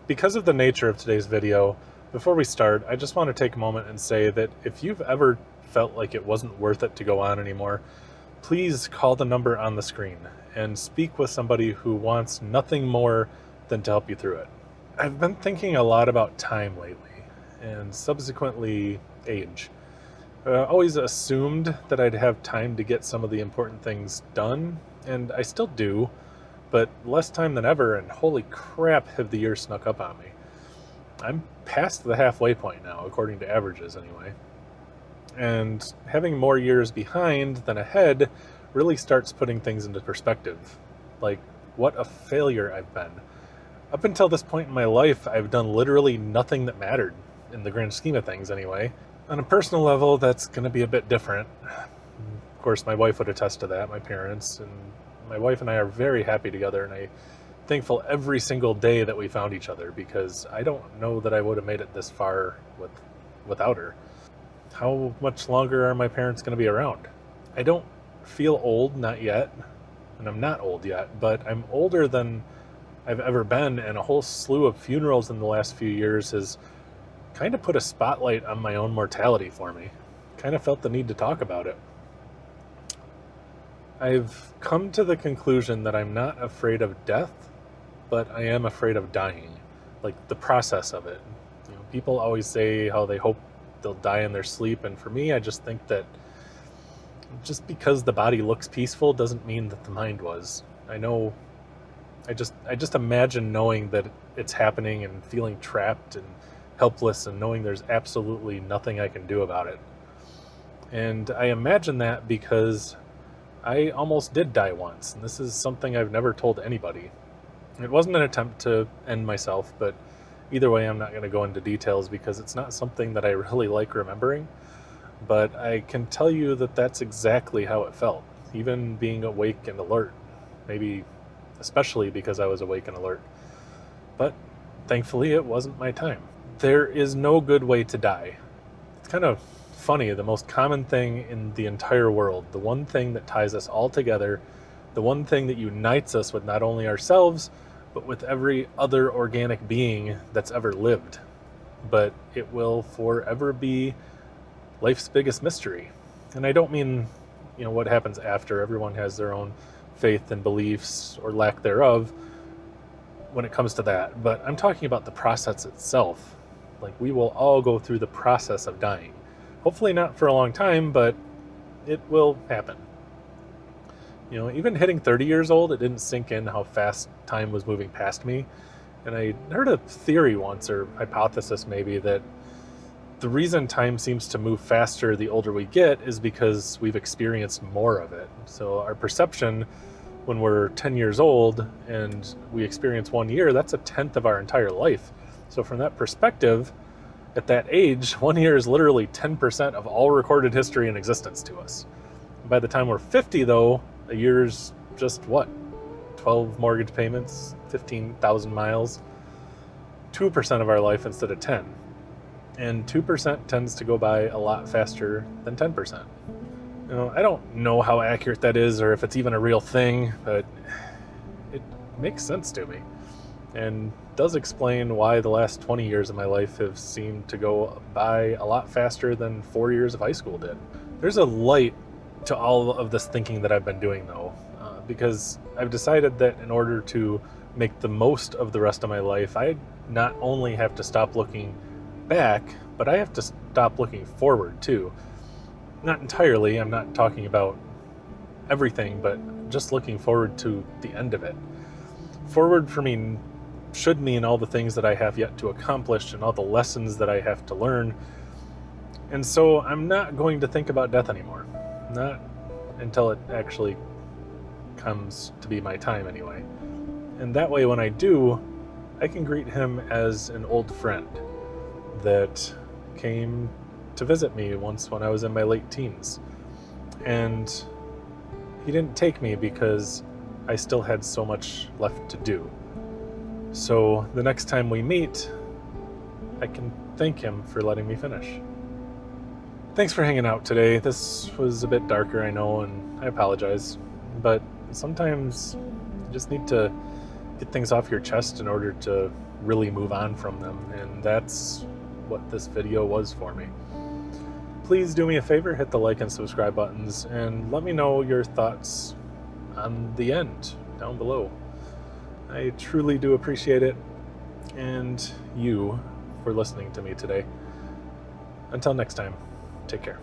Because of the nature of today's video, before we start, I just want to take a moment and say that if you've ever felt like it wasn't worth it to go on anymore, please call the number on the screen and speak with somebody who wants nothing more than to help you through it. I've been thinking a lot about time lately, and subsequently age. I always assumed that I'd have time to get some of the important things done, and I still do, but less time than ever, and holy crap have the years snuck up on me. I'm past the halfway point now, according to averages anyway. And having more years behind than ahead really starts putting things into perspective. Like, what a failure I've been. Up until this point in my life, I've done literally nothing that mattered, in the grand scheme of things anyway. On a personal level, that's going to be a bit different. Of course, my wife would attest to that, my parents, and my wife and I are very happy together, and I'm thankful every single day that we found each other, because I don't know that I would have made it this far without her. How much longer are my parents going to be around? I don't feel old, not yet, and I'm not old yet, but I'm older than I've ever been, and a whole slew of funerals in the last few years has kind of put a spotlight on my own mortality for me. Kind of felt the need to talk about it. I've come to the conclusion that I'm not afraid of death, but I am afraid of dying, like the process of it. People always say how they hope they'll die in their sleep, and for me, I just think that just because the body looks peaceful doesn't mean that the mind was. I just imagine knowing that it's happening and feeling trapped and helpless and knowing there's absolutely nothing I can do about it. And I imagine that because I almost did die once, and this is something I've never told anybody. It wasn't an attempt to end myself, but either way, I'm not going to go into details because it's not something that I really like remembering. But I can tell you that that's exactly how it felt, even being awake and alert. Maybe especially because I was awake and alert. But thankfully, it wasn't my time. There is no good way to die. It's kind of funny, the most common thing in the entire world, the one thing that ties us all together, the one thing that unites us with not only ourselves, but with every other organic being that's ever lived. But it will forever be life's biggest mystery. And I don't mean, what happens after. Everyone has their own faith and beliefs, or lack thereof, when it comes to that. But I'm talking about the process itself. Like, we will all go through the process of dying. Hopefully not for a long time, but it will happen. Even hitting 30 years old, it didn't sink in how fast time was moving past me. And I heard a theory once, or hypothesis maybe, that the reason time seems to move faster the older we get is because we've experienced more of it. So our perception when we're 10 years old and we experience 1 year, that's a tenth of our entire life. So from that perspective, at that age, 1 year is literally 10% of all recorded history in existence to us. By the time we're 50, though, a year's just 12 mortgage payments, 15,000 miles, 2% of our life instead of 10. And 2% tends to go by a lot faster than 10%. I don't know how accurate that is or if it's even a real thing, but it makes sense to me. And does explain why the last 20 years of my life have seemed to go by a lot faster than 4 years of high school did. There's a light to all of this thinking that I've been doing, though, because I've decided that in order to make the most of the rest of my life, I not only have to stop looking back, but I have to stop looking forward, too. Not entirely, I'm not talking about everything, but just looking forward to the end of it. Forward for me should mean all the things that I have yet to accomplish and all the lessons that I have to learn. And so I'm not going to think about death anymore. Not until it actually comes to be my time anyway. And that way when I do, I can greet him as an old friend that came to visit me once when I was in my late teens. And he didn't take me because I still had so much left to do. So the next time we meet, I can thank him for letting me finish. Thanks for hanging out today. This was a bit darker, I know, and I apologize. But sometimes you just need to get things off your chest in order to really move on from them, and that's what this video was for me. Please do me a favor, hit the like and subscribe buttons, and let me know your thoughts on the end down below. I truly do appreciate it, and you for listening to me today. Until next time, take care.